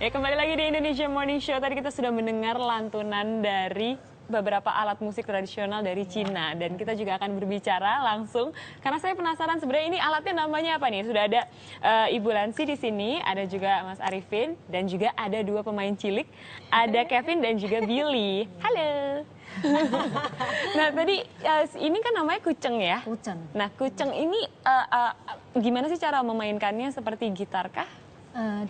Ya, kembali lagi di Indonesia Morning Show. Tadi kita sudah mendengar lantunan dari beberapa alat musik tradisional dari Cina. Dan kita juga akan berbicara langsung, karena saya penasaran sebenarnya ini alatnya namanya apa nih. Sudah ada Ibu Lansi di sini, ada juga Mas Arifin, dan juga ada dua pemain cilik. Ada Kevin dan juga Billy. Halo. Nah tadi ini kan namanya kuceng ya? Kuceng. Nah kuceng ini gimana sih cara memainkannya, seperti gitar kah?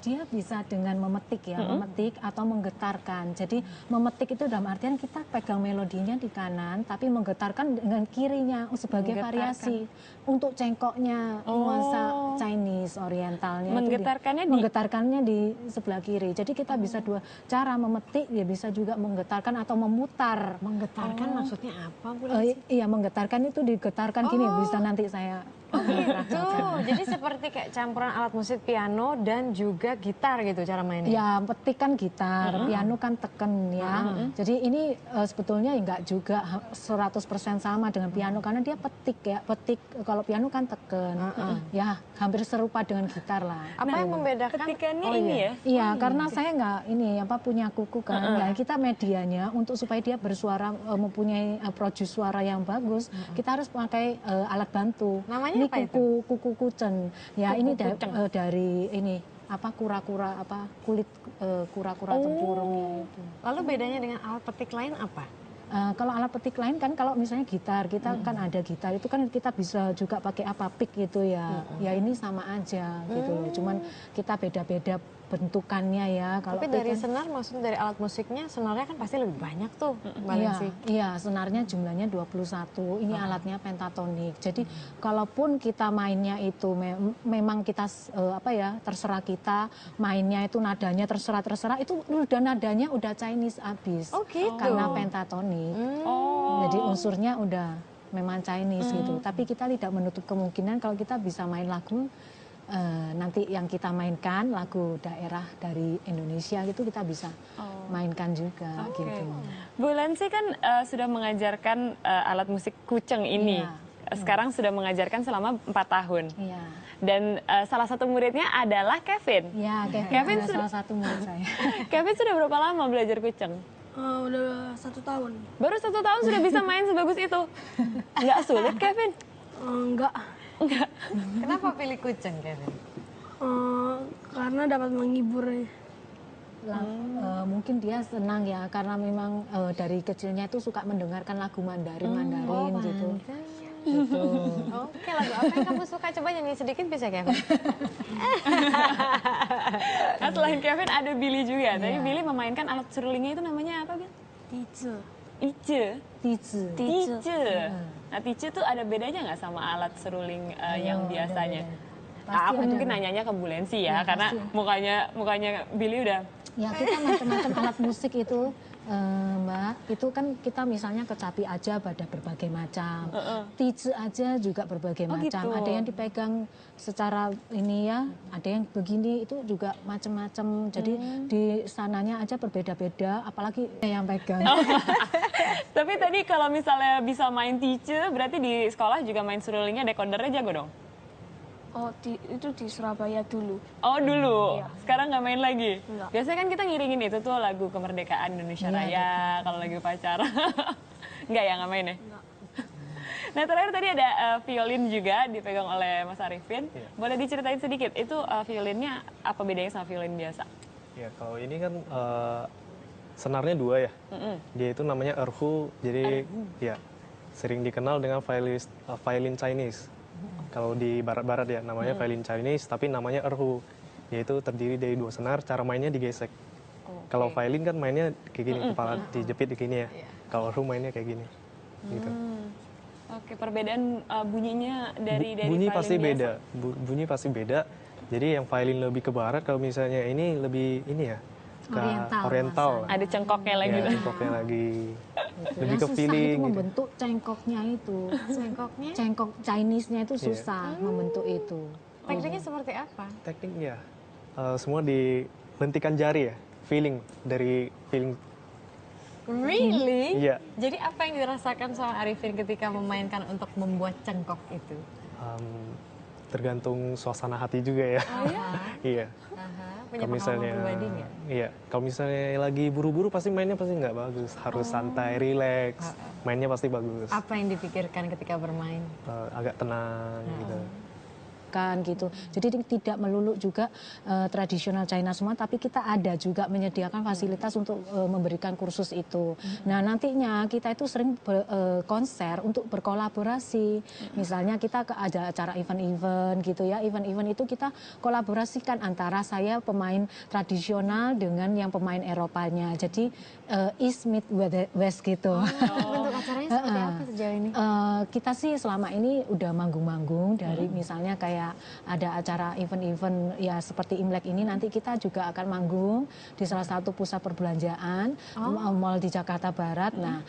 Dia bisa dengan memetik ya, memetik atau menggetarkan. Jadi memetik itu dalam artian kita pegang melodinya di kanan, tapi menggetarkan dengan kirinya sebagai variasi. Untuk cengkoknya nuansa Chinese Orientalnya. Menggetarkannya di sebelah kiri. Jadi kita bisa dua cara memetik, ya bisa juga menggetarkan atau memutar. Menggetarkan maksudnya apa, Bu? Iya, menggetarkan itu digetarkan gini, bisa nanti saya. Gitu. Jadi seperti kayak campuran alat musik piano dan juga gitar gitu cara mainnya. Ya, petik kan gitar, piano kan teken ya. Jadi ini sebetulnya enggak juga 100% sama dengan piano karena dia petik ya. Petik, kalau piano kan teken. Ya, hampir serupa dengan gitar lah. Apa yang membedakan? Petikannya ini ya? Iya, karena saya nggak punya kuku kan. Ya, kita medianya untuk supaya dia bersuara, mempunyai produce suara yang bagus, kita harus pakai alat bantu. Namanya ini apa kuku kucen. Ya, kuku ini dari ini kura-kura kulit kura-kura tempurungnya itu. Lalu bedanya dengan alat petik lain apa? Kalau alat petik lain kan, kalau misalnya gitar, kita kan ada gitar itu kan kita bisa juga pakai pick gitu ya. Ya ini sama aja gitu loh. Cuman kita beda-beda bentukannya ya. Kalau tapi dari senar, maksudnya dari alat musiknya, senarnya kan pasti lebih banyak tuh, Mbak Lansi. Iya, senarnya jumlahnya 21. Ini alatnya pentatonik. Jadi kalaupun kita mainnya itu memang kita terserah kita mainnya itu nadanya terserah itu udah nadanya udah Chinese abis. Karena pentatonik. Jadi unsurnya udah memang Chinese gitu. Tapi kita tidak menutup kemungkinan kalau kita bisa main lagu nanti yang kita mainkan lagu daerah dari Indonesia gitu, kita bisa mainkan juga gitu. Bu Lansi kan sudah mengajarkan alat musik kuceng ini. Sekarang sudah mengajarkan selama 4 tahun. Iya. Dan salah satu muridnya adalah Kevin. Iya, Kevin salah satu murid saya. Kevin sudah berapa lama belajar kuceng? Udah 1 tahun. Baru 1 tahun sudah bisa main sebagus itu? Nggak sulit, Kevin? Enggak. Kenapa pilih kuceng, Kevin? Karena dapat menghibur. Mungkin dia senang ya, karena memang dari kecilnya itu suka mendengarkan lagu Mandarin gitu. Gitu. Oke, lagu apa yang kamu suka? Coba nyanyi sedikit bisa, Kevin? Nah, selain Kevin ada Billy juga. Tadi Billy memainkan alat serulingnya itu namanya apa, Bil? Tice. Ice. Tice. Nah, tice tuh ada bedanya nggak sama alat seruling yang biasanya? Aku mungkin nanyanya ke Bu Lansi ya, karena mukanya Billy udah. Ya, kita macam-macam alat musik itu, Mbak. Itu kan kita misalnya kecapi aja ada berbagai macam. Tice aja juga berbagai macam. Gitu. Ada yang dipegang secara ini ya, ada yang begini, itu juga macam-macam. Jadi di sananya aja berbeda-beda, apalagi yang pegang. Tapi tadi kalau misalnya bisa main tice, berarti di sekolah juga main serulingnya, decodernya jago dong? Itu di Surabaya dulu. Oh dulu, sekarang nggak main lagi? Enggak. Biasanya kan kita ngiringin itu tuh lagu kemerdekaan Indonesia Raya, kalau lagi upacara. Nggak ya, nggak main ya? Enggak. Nah terakhir tadi ada violin juga dipegang oleh Mas Arifin. Boleh diceritain sedikit, itu violinnya apa bedanya sama violin biasa? Ya, kalau ini kan senarnya 2 ya. Dia itu namanya erhu, jadi ya sering dikenal dengan violin Chinese. Kalau di barat-barat ya namanya violin Chinese, tapi namanya erhu. Yaitu terdiri dari 2 senar, cara mainnya digesek. Kalau violin kan mainnya kayak gini, kepala dijepit kayak gini ya. Kalau erhu mainnya kayak gini. Gitu. Oke, perbedaan bunyinya dari bunyi violin pasti biasa? beda. Bunyi pasti beda. Jadi yang violin lebih ke barat, kalau misalnya ini lebih ini ya. Ke oriental. Ada cengkoknya lagi. Ya, cengkoknya lagi. Lebih ke susah feeling itu gitu. membentuk cengkoknya itu. Cengkoknya? Cengkok Chinese-nya itu susah membentuk itu. Tekniknya seperti apa? Tekniknya semua dilentikan jari ya. Feeling dari feeling. Really? Iya. Jadi apa yang dirasakan sama Arifin ketika memainkan untuk membuat cengkok itu? Tergantung suasana hati juga ya. Oh, iya? Iya. Aha. Punya Kalau pengalaman misalnya, pribadi nggak? iya, kalau misalnya lagi buru-buru pasti mainnya pasti nggak bagus. Harus santai, relax, mainnya pasti bagus. Apa yang dipikirkan ketika bermain? Agak tenang gitu. gitu. Jadi tidak melulu juga tradisional China semua, tapi kita ada juga menyediakan fasilitas untuk memberikan kursus itu. Nah nantinya kita itu sering konser untuk berkolaborasi. Misalnya kita ada acara event-event gitu ya, event-event itu kita kolaborasikan antara saya pemain tradisional dengan yang pemain Eropanya. Jadi East meet West gitu. Bentuk acaranya seperti apa sejauh ini? Kita sih selama ini udah manggung-manggung dari misalnya kayak ada acara event-event ya seperti Imlek ini, nanti kita juga akan manggung di salah satu pusat perbelanjaan mall di Jakarta Barat. Nah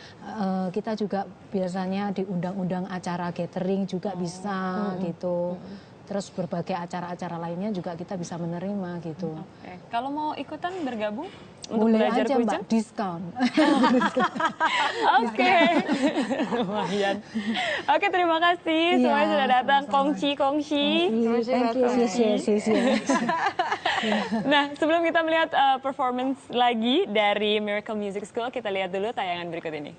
kita juga biasanya diundang-undang acara gathering juga bisa gitu. Terus berbagai acara-acara lainnya juga kita bisa menerima gitu. Oke. Kalau mau ikutan bergabung untuk Boleh belajar aja kucing? Mbak, diskon. Oke. Lumayan. Oke, terima kasih semuanya Iya, sudah datang. Kongsi. Thank you, see. Nah, sebelum kita melihat performance lagi dari Miracle Music School, kita lihat dulu tayangan berikut ini.